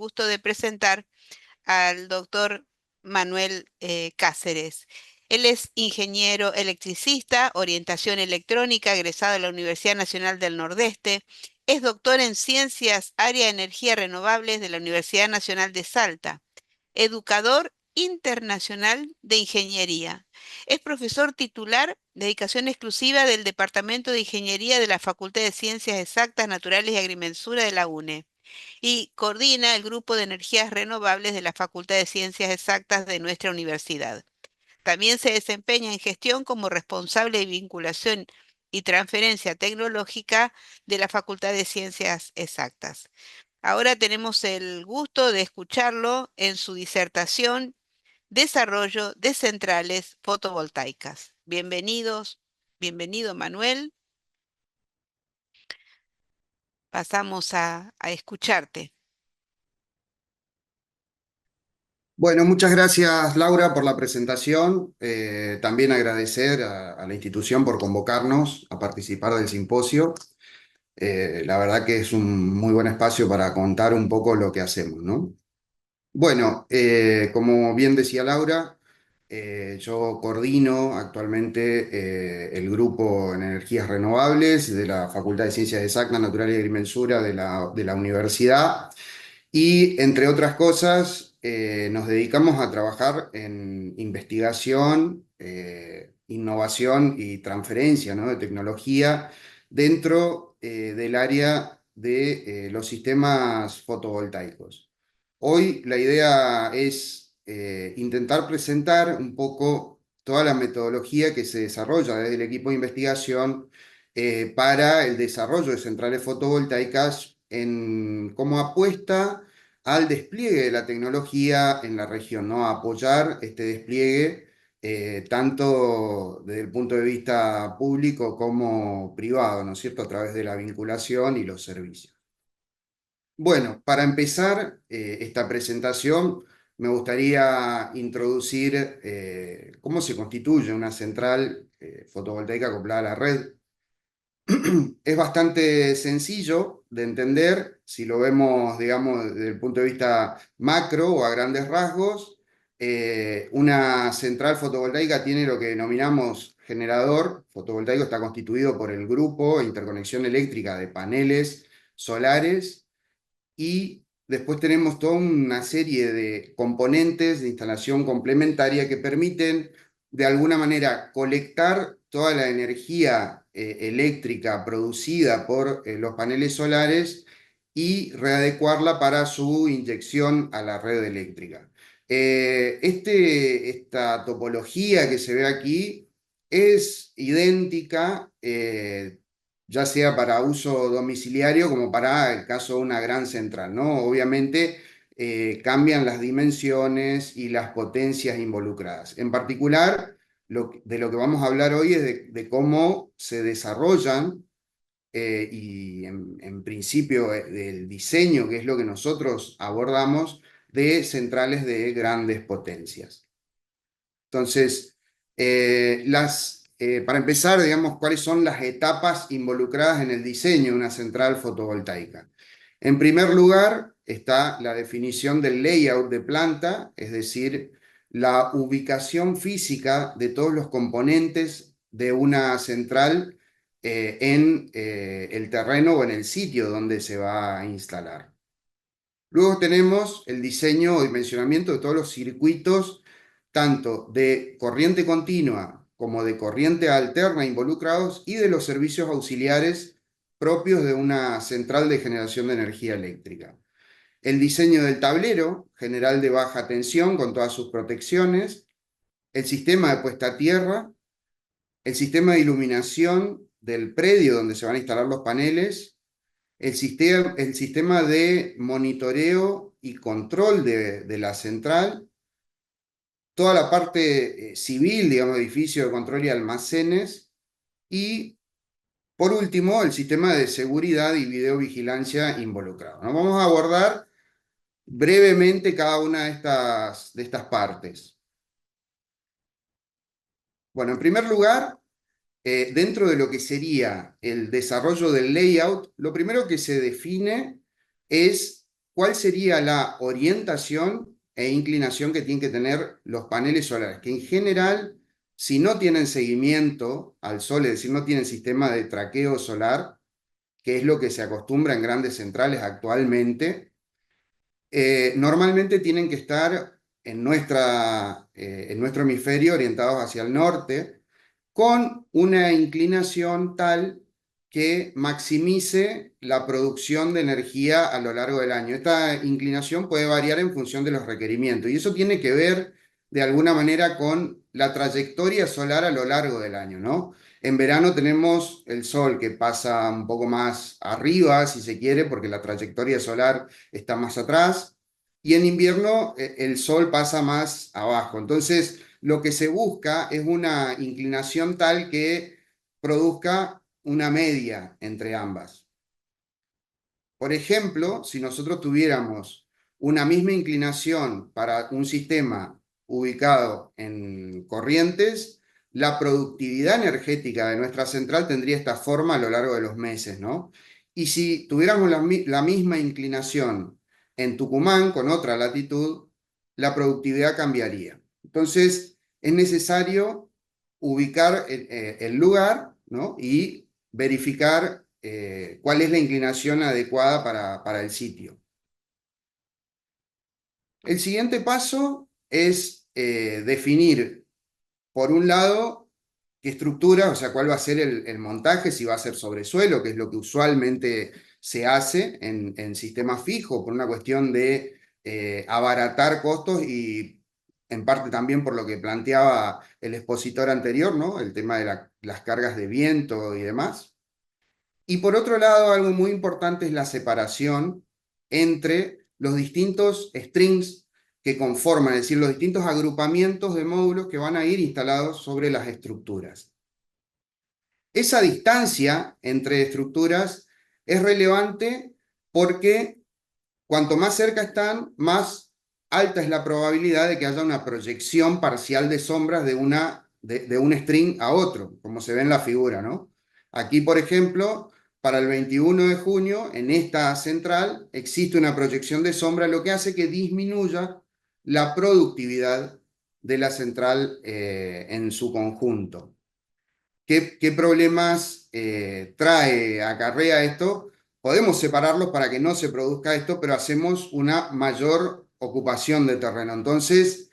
gusto de presentar al doctor Manuel Cáceres. Él es ingeniero electricista, orientación electrónica, egresado de la Universidad Nacional del Nordeste. Es doctor en ciencias, área de energía renovables de la Universidad Nacional de Salta. Educador internacional de ingeniería. Es profesor titular, dedicación exclusiva del Departamento de Ingeniería de la Facultad de Ciencias Exactas, Naturales y Agrimensura de la UNE y coordina el Grupo de Energías Renovables de la Facultad de Ciencias Exactas de nuestra universidad. También se desempeña en gestión como responsable de vinculación y transferencia tecnológica de la Facultad de Ciencias Exactas. Ahora tenemos el gusto de escucharlo en su disertación Desarrollo de centrales fotovoltaicas. Bienvenido Manuel, pasamos a escucharte. Bueno, muchas gracias Laura por la presentación. También agradecer a la institución por convocarnos a participar del simposio. La verdad que es un muy buen espacio para contar un poco lo que hacemos, ¿no? Bueno, como bien decía Laura, yo coordino actualmente el grupo en energías renovables de la Facultad de Ciencias Exactas, Naturales y Agrimensura de la universidad. Y entre otras cosas, nos dedicamos a trabajar en investigación, innovación y transferencia, ¿no?, de tecnología dentro del área de los sistemas fotovoltaicos. Hoy la idea es intentar presentar un poco toda la metodología que se desarrolla desde el equipo de investigación para el desarrollo de centrales fotovoltaicas como apuesta al despliegue de la tecnología en la región, ¿no? A apoyar este despliegue tanto desde el punto de vista público como privado, ¿no es cierto?, a través de la vinculación y los servicios. Bueno, para empezar esta presentación, me gustaría introducir cómo se constituye una central fotovoltaica acoplada a la red. Es bastante sencillo de entender si lo vemos, digamos, desde el punto de vista macro o a grandes rasgos. Una central fotovoltaica tiene lo que denominamos generador fotovoltaico, está constituido por el grupo interconexión eléctrica de paneles solares y después tenemos toda una serie de componentes de instalación complementaria que permiten de alguna manera colectar toda la energía eléctrica producida por los paneles solares y readecuarla para su inyección a la red eléctrica. Esta topología que se ve aquí es idéntica ya sea para uso domiciliario como para el caso de una gran central, ¿no? Obviamente cambian las dimensiones y las potencias involucradas. En particular, de lo que vamos a hablar hoy es de cómo se desarrollan y en principio del diseño, que es lo que nosotros abordamos, de centrales de grandes potencias. Entonces, para empezar, digamos, ¿cuáles son las etapas involucradas en el diseño de una central fotovoltaica? En primer lugar, está la definición del layout de planta, es decir, la ubicación física de todos los componentes de una central en el terreno o en el sitio donde se va a instalar. Luego tenemos el diseño o dimensionamiento de todos los circuitos, tanto de corriente continua como de corriente alterna involucrados y de los servicios auxiliares propios de una central de generación de energía eléctrica. El diseño del tablero general de baja tensión con todas sus protecciones, el sistema de puesta a tierra, el sistema de iluminación del predio donde se van a instalar los paneles, el sistema de monitoreo y control de la central, toda la parte civil, digamos, edificio de control y almacenes, y por último, el sistema de seguridad y videovigilancia involucrado, ¿no? Vamos a abordar brevemente cada una de estas partes. Bueno, en primer lugar, dentro de lo que sería el desarrollo del layout, lo primero que se define es cuál sería la orientación e inclinación que tienen que tener los paneles solares, que en general, si no tienen seguimiento al sol, es decir, no tienen sistema de traqueo solar, que es lo que se acostumbra en grandes centrales actualmente, normalmente tienen que estar en nuestro hemisferio orientados hacia el norte, con una inclinación tal que maximice la producción de energía a lo largo del año. Esta inclinación puede variar en función de los requerimientos y eso tiene que ver de alguna manera con la trayectoria solar a lo largo del año, ¿no? En verano tenemos el sol que pasa un poco más arriba, si se quiere, porque la trayectoria solar está más atrás, y en invierno el sol pasa más abajo. Entonces, lo que se busca es una inclinación tal que produzca una media entre ambas. Por ejemplo, si nosotros tuviéramos una misma inclinación para un sistema ubicado en Corrientes, la productividad energética de nuestra central tendría esta forma a lo largo de los meses, ¿no? Y si tuviéramos la misma inclinación en Tucumán, con otra latitud, la productividad cambiaría. Entonces, es necesario ubicar el lugar, ¿no? Y verificar cuál es la inclinación adecuada para el sitio. El siguiente paso es definir, por un lado, qué estructura, o sea, cuál va a ser el montaje, si va a ser sobre suelo, que es lo que usualmente se hace en sistemas fijos, por una cuestión de abaratar costos y en parte también por lo que planteaba el expositor anterior, ¿no? El tema de las cargas de viento y demás. Y por otro lado, algo muy importante es la separación entre los distintos strings que conforman, es decir, los distintos agrupamientos de módulos que van a ir instalados sobre las estructuras. Esa distancia entre estructuras es relevante porque cuanto más cerca están, más alta es la probabilidad de que haya una proyección parcial de sombras de un string a otro, como se ve en la figura, ¿no? Aquí, por ejemplo, para el 21 de junio, en esta central, existe una proyección de sombra, lo que hace que disminuya la productividad de la central en su conjunto. ¿Qué problemas acarrea esto? Podemos separarlos para que no se produzca esto, pero hacemos una mayor ocupación de terreno. Entonces,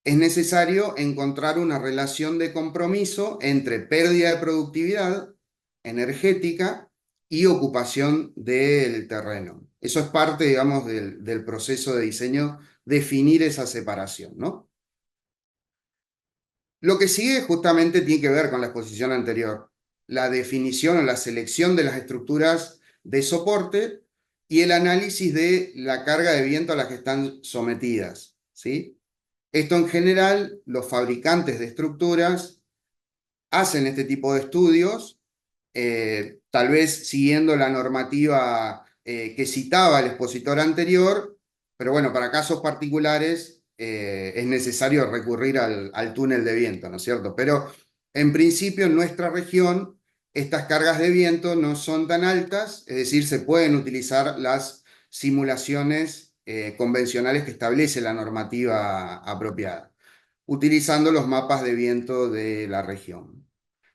es necesario encontrar una relación de compromiso entre pérdida de productividad energética y ocupación del terreno. Eso es parte, digamos, del proceso de diseño, definir esa separación, ¿no? Lo que sigue justamente tiene que ver con la exposición anterior, la definición o la selección de las estructuras de soporte y el análisis de la carga de viento a la que están sometidas, ¿sí? Esto en general, los fabricantes de estructuras hacen este tipo de estudios, tal vez siguiendo la normativa que citaba el expositor anterior, pero bueno, para casos particulares es necesario recurrir al túnel de viento, ¿no es cierto? Pero en principio en nuestra región estas cargas de viento no son tan altas, es decir, se pueden utilizar las simulaciones convencionales que establece la normativa apropiada, utilizando los mapas de viento de la región.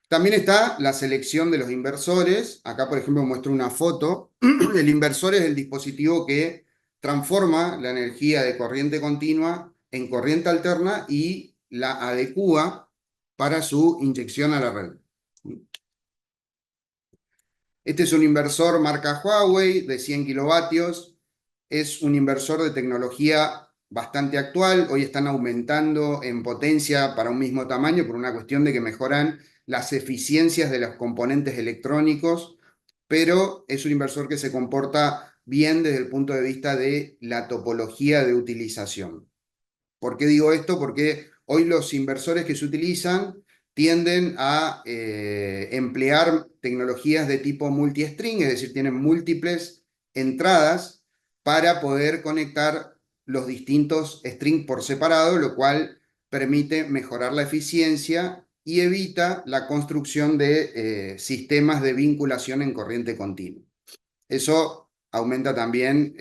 También está la selección de los inversores. Acá, por ejemplo, muestro una foto. El inversor es el dispositivo que transforma la energía de corriente continua en corriente alterna y la adecúa para su inyección a la red. Este es un inversor marca Huawei de 100 kilovatios. Es un inversor de tecnología bastante actual. Hoy están aumentando en potencia para un mismo tamaño por una cuestión de que mejoran las eficiencias de los componentes electrónicos, pero es un inversor que se comporta bien desde el punto de vista de la topología de utilización. ¿Por qué digo esto? Porque hoy los inversores que se utilizan tienden a emplear tecnologías de tipo multi-string, es decir, tienen múltiples entradas para poder conectar los distintos strings por separado, lo cual permite mejorar la eficiencia y evita la construcción de sistemas de vinculación en corriente continua. Eso aumenta también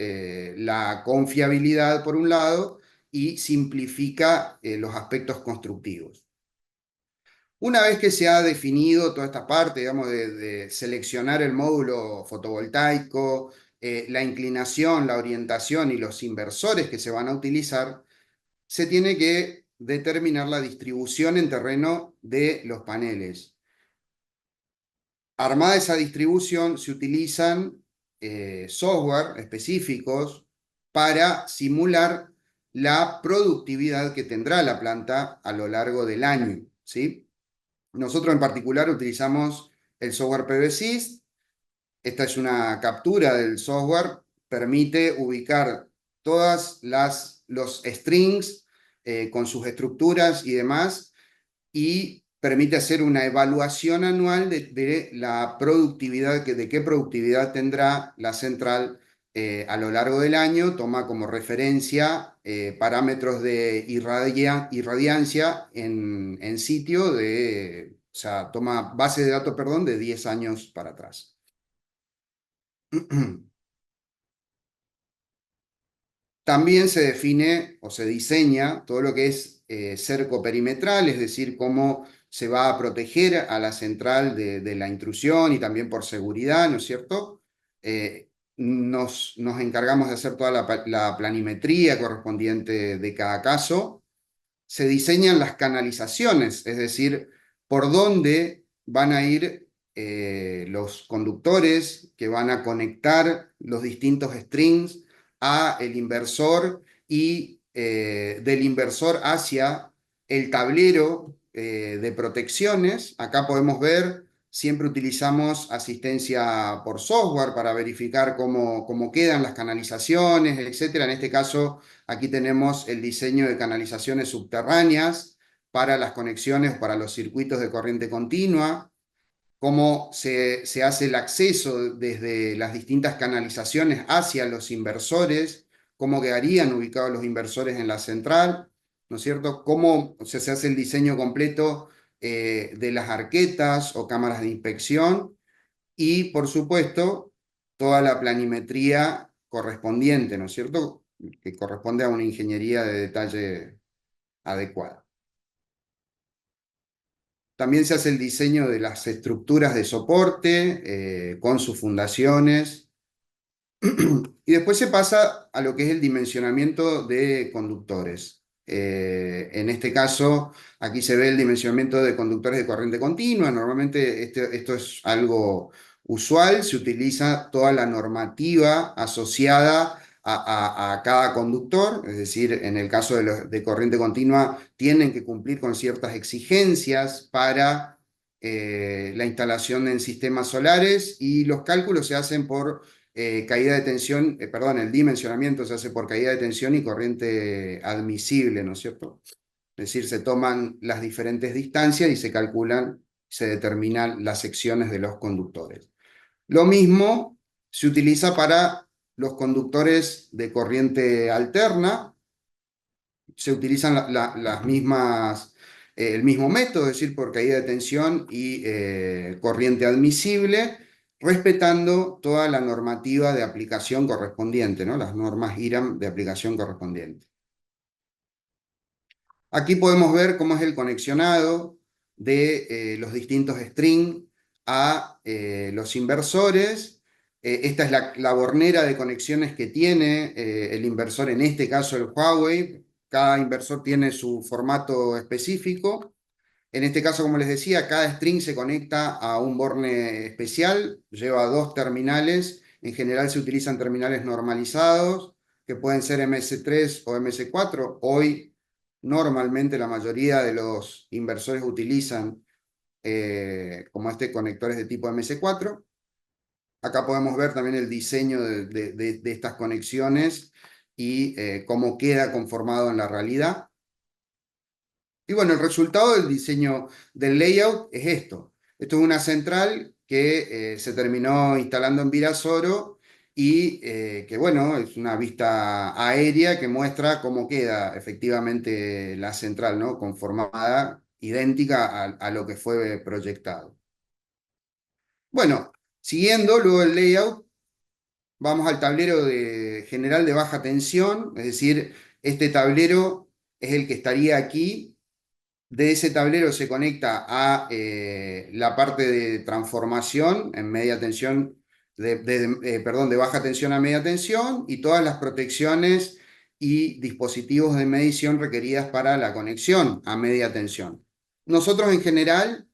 la confiabilidad por un lado y simplifica los aspectos constructivos. Una vez que se ha definido toda esta parte, digamos, de seleccionar el módulo fotovoltaico, la inclinación, la orientación y los inversores que se van a utilizar, se tiene que determinar la distribución en terreno de los paneles. Armada esa distribución, se utilizan software específicos para simular la productividad que tendrá la planta a lo largo del año, ¿sí? Nosotros en particular utilizamos el software PVSys. Esta es una captura del software, permite ubicar todas los strings con sus estructuras y demás, y permite hacer una evaluación anual de la productividad, de qué productividad tendrá la central a lo largo del año. Toma como referencia parámetros de irradiancia en sitio, o sea, toma base de datos, perdón, de 10 años para atrás. También se define o se diseña todo lo que es cerco perimetral, es decir, cómo se va a proteger a la central de la intrusión y también por seguridad, ¿no es cierto? Nos encargamos de hacer toda la planimetría correspondiente de cada caso. Se diseñan las canalizaciones, es decir, por dónde van a ir los conductores que van a conectar los distintos strings a el inversor y del inversor hacia el tablero de protecciones. Acá podemos ver, siempre utilizamos asistencia por software para verificar cómo quedan las canalizaciones, etcétera. En este caso, aquí tenemos el diseño de canalizaciones subterráneas para las conexiones, para los circuitos de corriente continua, cómo se hace el acceso desde las distintas canalizaciones hacia los inversores, cómo quedarían ubicados los inversores en la central, ¿no es cierto? Cómo se hace el diseño completo de las arquetas o cámaras de inspección y, por supuesto, toda la planimetría correspondiente, ¿no es cierto? Que corresponde a una ingeniería de detalle adecuada. También se hace el diseño de las estructuras de soporte con sus fundaciones. Y después se pasa a lo que es el dimensionamiento de conductores. En este caso, aquí se ve el dimensionamiento de conductores de corriente continua. Normalmente esto es algo usual, se utiliza toda la normativa asociada a cada conductor, es decir, en el caso de corriente continua, tienen que cumplir con ciertas exigencias para la instalación en sistemas solares, y los cálculos se hacen por caída de tensión, perdón, el dimensionamiento se hace por caída de tensión y corriente admisible, ¿no es cierto? Es decir, se toman las diferentes distancias y se calculan, se determinan las secciones de los conductores. Lo mismo se utiliza para los conductores de corriente alterna. Se utilizan las mismas, el mismo método, es decir, por caída de tensión y corriente admisible, respetando toda la normativa de aplicación correspondiente, ¿no? Las normas IRAM de aplicación correspondiente. Aquí podemos ver cómo es el conexionado de los distintos strings a los inversores. Esta es la bornera de conexiones que tiene el inversor, en este caso el Huawei. Cada inversor tiene su formato específico. En este caso, como les decía, cada string se conecta a un borne especial, lleva dos terminales. En general se utilizan terminales normalizados, que pueden ser MS3 o MS4. Hoy, normalmente, la mayoría de los inversores utilizan como conectores de tipo MS4. Acá podemos ver también el diseño de estas conexiones y cómo queda conformado en la realidad. Y bueno, el resultado del diseño del layout es esto. Esto es una central que se terminó instalando en Virasoro y que, bueno, es una vista aérea que muestra cómo queda efectivamente la central, ¿no? Conformada, idéntica a lo que fue proyectado. Bueno, siguiendo luego el layout, vamos al tablero general de baja tensión, es decir, este tablero es el que estaría aquí. De ese tablero se conecta a la parte de transformación en media tensión, perdón, de baja tensión a media tensión y todas las protecciones y dispositivos de medición requeridas para la conexión a media tensión. Nosotros en general,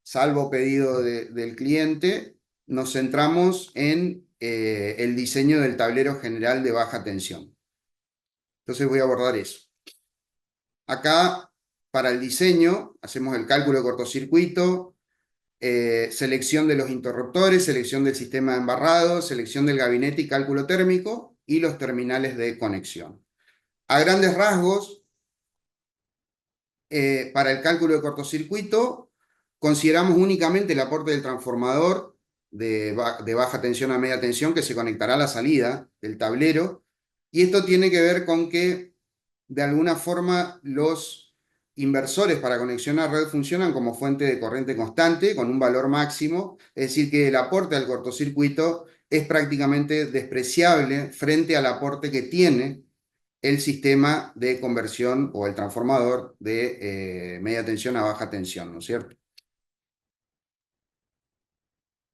salvo pedido del cliente, nos centramos en el diseño del tablero general de baja tensión. Entonces voy a abordar eso. Acá, para el diseño, hacemos el cálculo de cortocircuito, selección de los interruptores, selección del sistema de embarrado, selección del gabinete y cálculo térmico y los terminales de conexión. A grandes rasgos, para el cálculo de cortocircuito, consideramos únicamente el aporte del transformador de baja tensión a media tensión que se conectará a la salida del tablero. Y esto tiene que ver con que, de alguna forma, los inversores para conexión a red funcionan como fuente de corriente constante con un valor máximo, es decir, que el aporte al cortocircuito es prácticamente despreciable frente al aporte que tiene el sistema de conversión o el transformador de media tensión a baja tensión, ¿no es cierto?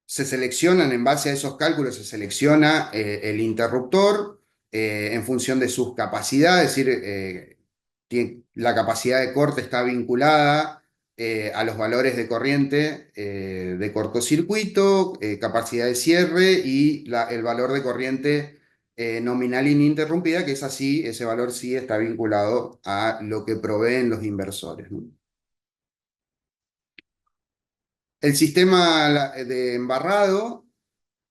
Se seleccionan, en base a esos cálculos, se selecciona el interruptor en función de sus capacidades, es decir, la capacidad de corte está vinculada a los valores de corriente de cortocircuito, capacidad de cierre y el valor de corriente nominal ininterrumpida, que es así, ese valor sí está vinculado a lo que proveen los inversores, ¿no? El sistema de embarrado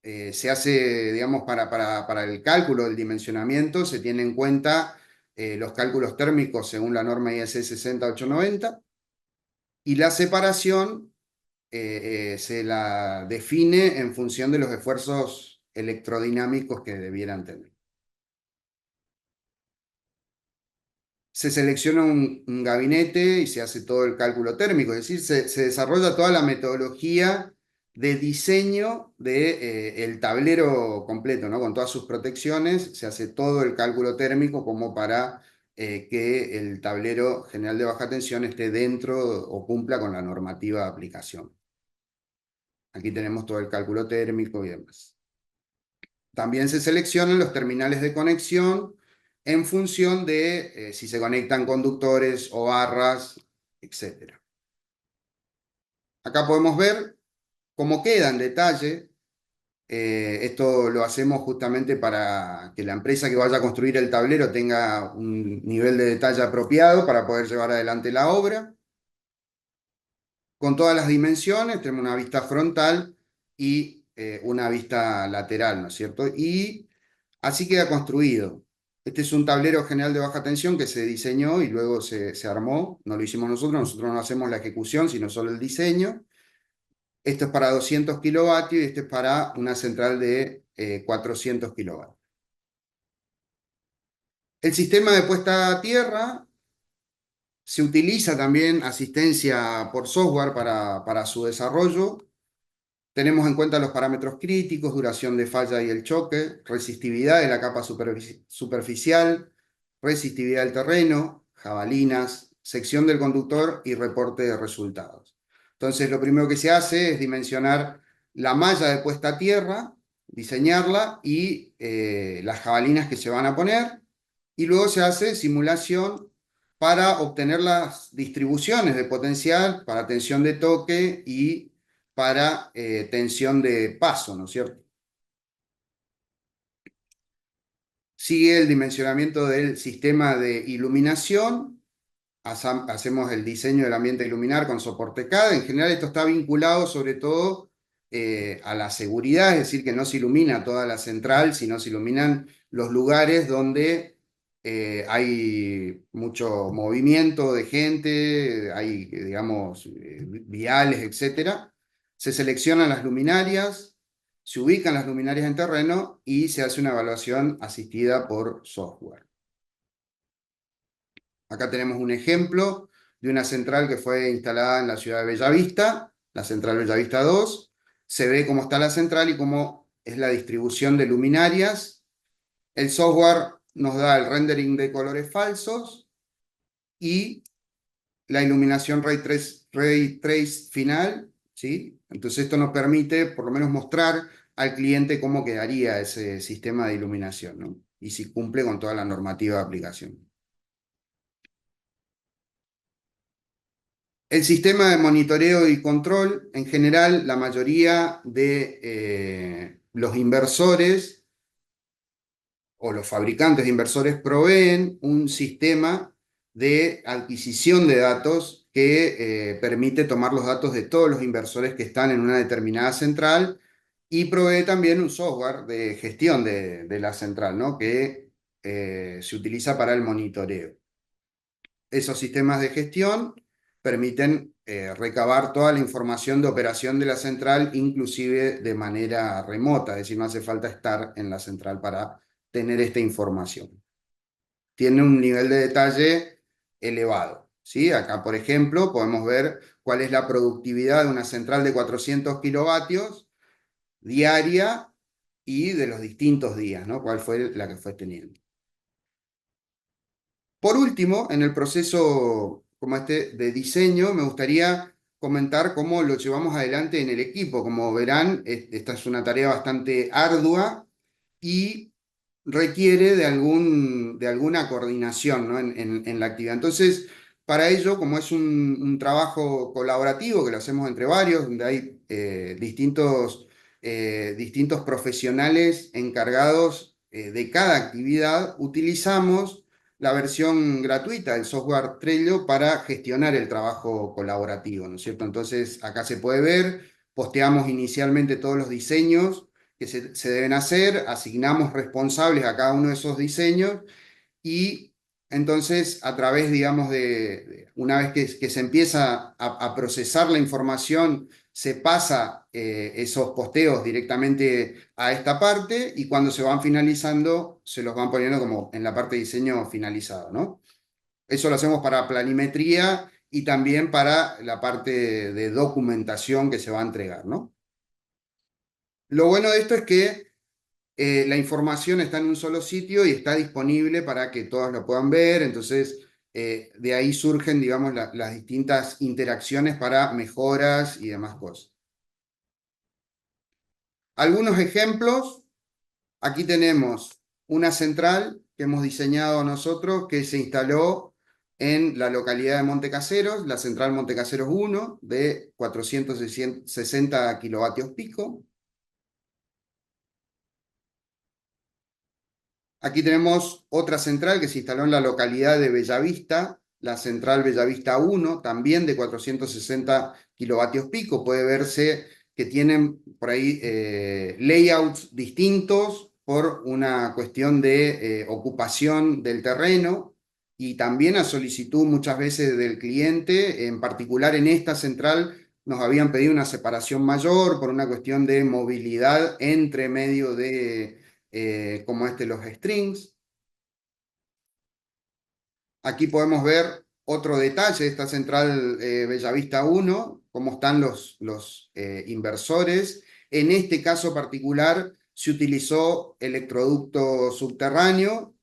se hace, digamos, para el cálculo del dimensionamiento, se tiene en cuenta los cálculos térmicos según la norma IEC 60890 y la separación se la define en función de los esfuerzos electrodinámicos que debieran tener. Se selecciona un gabinete y se hace todo el cálculo térmico, es decir, se desarrolla toda la metodología de diseño del tablero completo, ¿no? Con todas sus protecciones, se hace todo el cálculo térmico como para que el tablero general de baja tensión esté dentro o cumpla con la normativa de aplicación. Aquí tenemos todo el cálculo térmico y demás. También se seleccionan los terminales de conexión en función de si se conectan conductores o barras, etc. Acá podemos ver cómo queda en detalle. Esto lo hacemos justamente para que la empresa que vaya a construir el tablero tenga un nivel de detalle apropiado para poder llevar adelante la obra. Con todas las dimensiones, tenemos una vista frontal y una vista lateral, ¿no es cierto? Y así queda construido. Este es un tablero general de baja tensión que se diseñó y luego se armó. No lo hicimos nosotros no hacemos la ejecución, sino solo el diseño. Esto es para 200 kilovatios y este es para una central de 400 kilovatios. El sistema de puesta a tierra se utiliza también asistencia por software para su desarrollo. Tenemos en cuenta los parámetros críticos, duración de falla y el choque, resistividad de la capa superficial, resistividad del terreno, jabalinas, sección del conductor y reporte de resultados. Entonces, lo primero que se hace es dimensionar la malla de puesta a tierra, diseñarla y las jabalinas que se van a poner, y luego se hace simulación para obtener las distribuciones de potencial para tensión de toque y para tensión de paso, ¿no es cierto? Sigue el dimensionamiento del sistema de iluminación, hacemos el diseño del ambiente a iluminar con soporte CAD. En general esto está vinculado sobre todo a la seguridad, es decir, que no se ilumina toda la central, sino se iluminan los lugares donde hay mucho movimiento de gente, hay, digamos, viales, etc. Se seleccionan las luminarias, se ubican las luminarias en terreno y se hace una evaluación asistida por software. Acá tenemos un ejemplo de una central que fue instalada en la ciudad de Bellavista, la central Bellavista 2. Se ve cómo está la central y cómo es la distribución de luminarias. El software nos da el rendering de colores falsos y la iluminación ray trace final, ¿sí? Entonces esto nos permite por lo menos mostrar al cliente cómo quedaría ese sistema de iluminación, ¿no? Y si cumple con toda la normativa de aplicación. El sistema de monitoreo y control, en general, la mayoría de los inversores o los fabricantes de inversores proveen un sistema de adquisición de datos que permite tomar los datos de todos los inversores que están en una determinada central y provee también un software de gestión de la central, ¿no? Que se utiliza para el monitoreo. Esos sistemas de gestión permiten recabar toda la información de operación de la central, inclusive de manera remota, es decir, no hace falta estar en la central para tener esta información. Tiene un nivel de detalle elevado, ¿sí? Acá, por ejemplo, podemos ver cuál es la productividad de una central de 400 kilovatios diaria y de los distintos días, ¿no? Cuál fue la que fue teniendo. Por último, en el proceso como este de diseño, me gustaría comentar cómo lo llevamos adelante en el equipo. Como verán, esta es una tarea bastante ardua y requiere de alguna coordinación, ¿no? En la actividad. Entonces, para ello, como es un trabajo colaborativo que lo hacemos entre varios, donde hay distintos profesionales encargados de cada actividad, utilizamos la versión gratuita del software Trello para gestionar el trabajo colaborativo, ¿no es cierto? Entonces, acá se puede ver, posteamos inicialmente todos los diseños que se deben hacer, asignamos responsables a cada uno de esos diseños y entonces a través, digamos, una vez que se empieza a procesar la información, se pasa esos posteos directamente a esta parte y cuando se van finalizando, se los van poniendo como en la parte de diseño finalizado, ¿no? Eso lo hacemos para planimetría y también para la parte de documentación que se va a entregar, ¿no? Lo bueno de esto es que la información está en un solo sitio y está disponible para que todos lo puedan ver, entonces de ahí surgen, digamos, las distintas interacciones para mejoras y demás cosas. Algunos ejemplos, aquí tenemos una central que hemos diseñado nosotros que se instaló en la localidad de Montecaseros, la central Montecaseros 1 de 460 kilovatios pico. Aquí tenemos otra central que se instaló en la localidad de Bellavista, la central Bellavista 1, también de 460 kilovatios pico. Puede verse que tienen por ahí layouts distintos por una cuestión de ocupación del terreno y también a solicitud muchas veces del cliente, en particular en esta central nos habían pedido una separación mayor por una cuestión de movilidad entre medio de como los strings. Aquí podemos ver otro detalle de esta central Bellavista 1, cómo están los inversores. En este caso particular se utilizó electroducto subterráneo.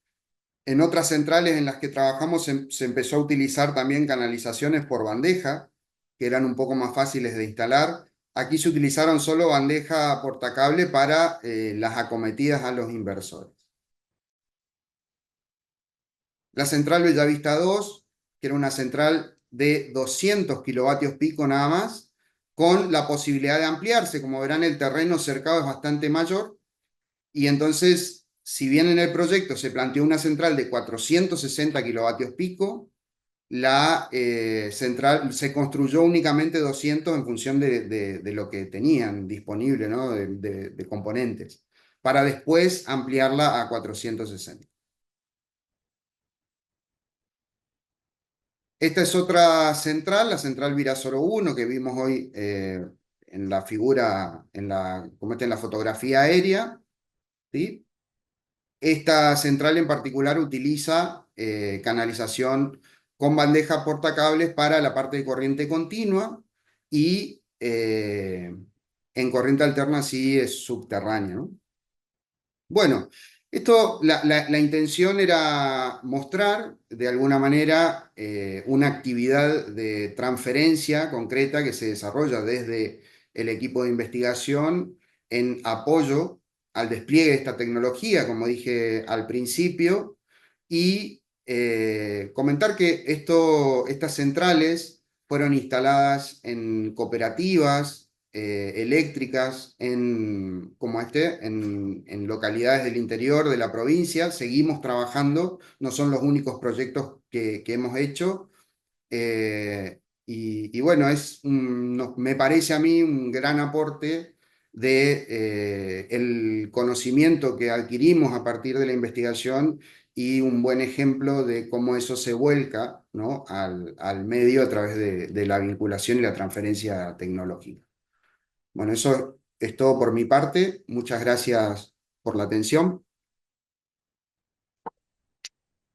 En otras centrales en las que trabajamos se empezó a utilizar también canalizaciones por bandeja, que eran un poco más fáciles de instalar. Aquí se utilizaron solo bandeja portacable para las acometidas a los inversores. La central Bellavista 2, que era una central de 200 kilovatios pico nada más, con la posibilidad de ampliarse. Como verán, el terreno cercado es bastante mayor y entonces, si bien en el proyecto se planteó una central de 460 kilovatios pico, la central se construyó únicamente 200 en función de lo que tenían disponible, ¿no? de componentes, para después ampliarla a 460. Esta es otra central, la central Virasoro 1, que vimos hoy en la figura, como está en la fotografía aérea, ¿sí? Esta central en particular utiliza canalización con bandeja portacables para la parte de corriente continua y En corriente alterna sí es subterránea, ¿no? Bueno, la intención era mostrar de alguna manera una actividad de transferencia concreta que se desarrolla desde el equipo de investigación en apoyo al despliegue de esta tecnología, como dije al principio, y comentar que estas centrales fueron instaladas en cooperativas eléctricas en localidades del interior de la provincia. Seguimos trabajando, no son los únicos proyectos que hemos hecho. Y bueno, me parece a mí un gran aporte de el conocimiento que adquirimos a partir de la investigación y un buen ejemplo de cómo eso se vuelca, ¿no?, al medio a través de la vinculación y la transferencia tecnológica. Bueno, eso es todo por mi parte. Muchas gracias por la atención.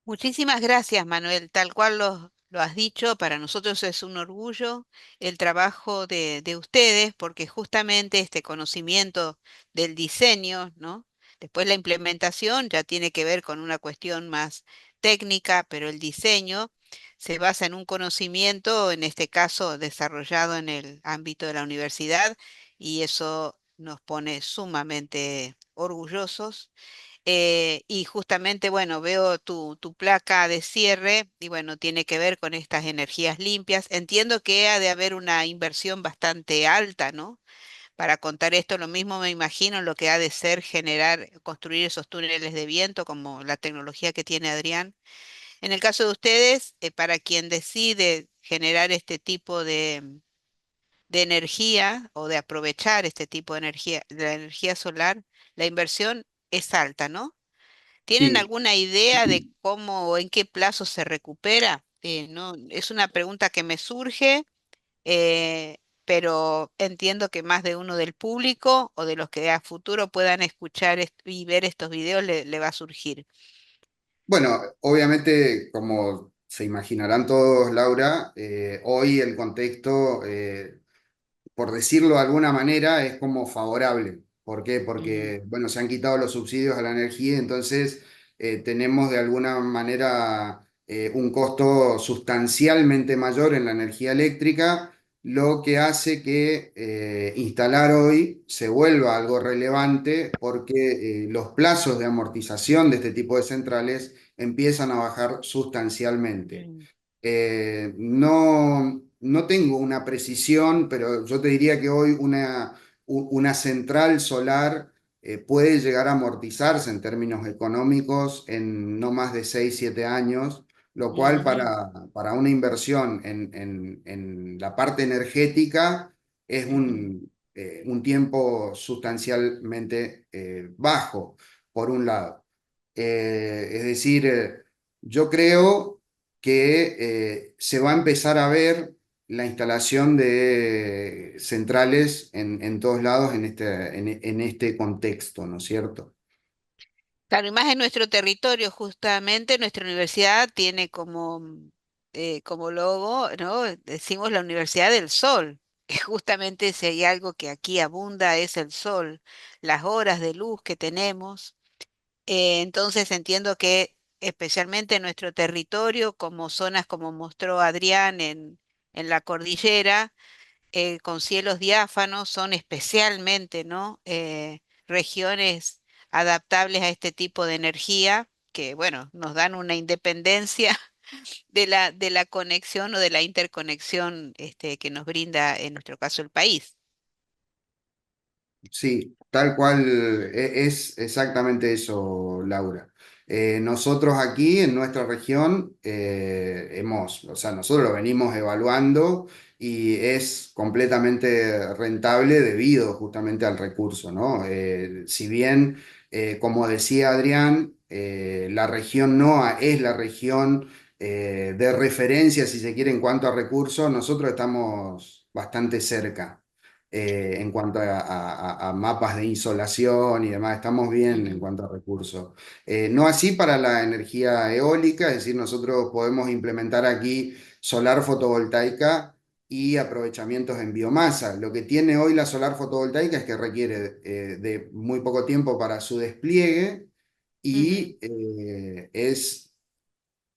Muchísimas gracias, Manuel. Tal cual lo has dicho, para nosotros es un orgullo el trabajo de ustedes, porque justamente este conocimiento del diseño, ¿no? Después la implementación ya tiene que ver con una cuestión más técnica, pero el diseño se basa en un conocimiento, en este caso desarrollado en el ámbito de la universidad, y eso nos pone sumamente orgullosos. Y justamente, bueno, veo tu placa de cierre y bueno, tiene que ver con estas energías limpias. Entiendo que ha de haber una inversión bastante alta, ¿no? Para contar esto, lo mismo me imagino lo que ha de ser generar, construir esos túneles de viento como la tecnología que tiene Adrián. En el caso de ustedes, para quien decide generar este tipo de energía o de aprovechar este tipo de la energía solar, la inversión es alta, ¿no? ¿Tienen Sí. alguna idea de cómo o en qué plazo se recupera? No, es una pregunta que me surge, pero entiendo que más de uno del público o de los que a futuro puedan escuchar y ver estos videos le va a surgir. Bueno, obviamente, como se imaginarán todos, Laura, hoy el contexto, por decirlo de alguna manera, es como favorable. ¿Por qué? Ujú, Porque, bueno, se han quitado los subsidios a la energía, entonces tenemos de alguna manera un costo sustancialmente mayor en la energía eléctrica, lo que hace que instalar hoy se vuelva algo relevante porque los plazos de amortización de este tipo de centrales empiezan a bajar sustancialmente. mm, No tengo una precisión, pero yo te diría que hoy una central solar puede llegar a amortizarse en términos económicos en no más de 6 7 años, lo cual ujú, para una inversión en la parte energética es ujú. un tiempo sustancialmente bajo, por un lado. Es decir, yo creo que se va a empezar a ver la instalación de centrales en todos lados en este contexto, ¿no es cierto? Claro, y más en nuestro territorio, justamente nuestra universidad tiene como logo, ¿no? Decimos la Universidad del Sol, que justamente si hay algo que aquí abunda es el sol, las horas de luz que tenemos. Entonces entiendo que especialmente en nuestro territorio, como zonas como mostró Adrián en la cordillera, con cielos diáfanos, son especialmente, ¿no? Regiones adaptables a este tipo de energía que, bueno, nos dan una independencia de la conexión o de la interconexión que nos brinda, en nuestro caso, el país. Sí, tal cual es exactamente eso, Laura. Nosotros aquí en nuestra región o sea, nosotros lo venimos evaluando y es completamente rentable debido justamente al recurso, ¿no? Si bien, como decía Adrián, la región NOA es la región de referencia, si se quiere, en cuanto a recursos, nosotros estamos bastante cerca en cuanto a mapas de insolación y demás, estamos bien en Ujú, cuanto a recursos. No así para la energía eólica, es decir, nosotros podemos implementar aquí solar fotovoltaica y aprovechamientos en biomasa. Lo que tiene hoy la solar fotovoltaica es que requiere de muy poco tiempo para su despliegue Ujú. y es,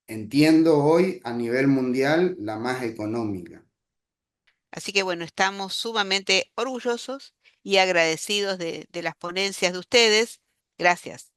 entiendo hoy, a nivel mundial, la más económica. Así que bueno, estamos sumamente orgullosos y agradecidos de las ponencias de ustedes. Gracias.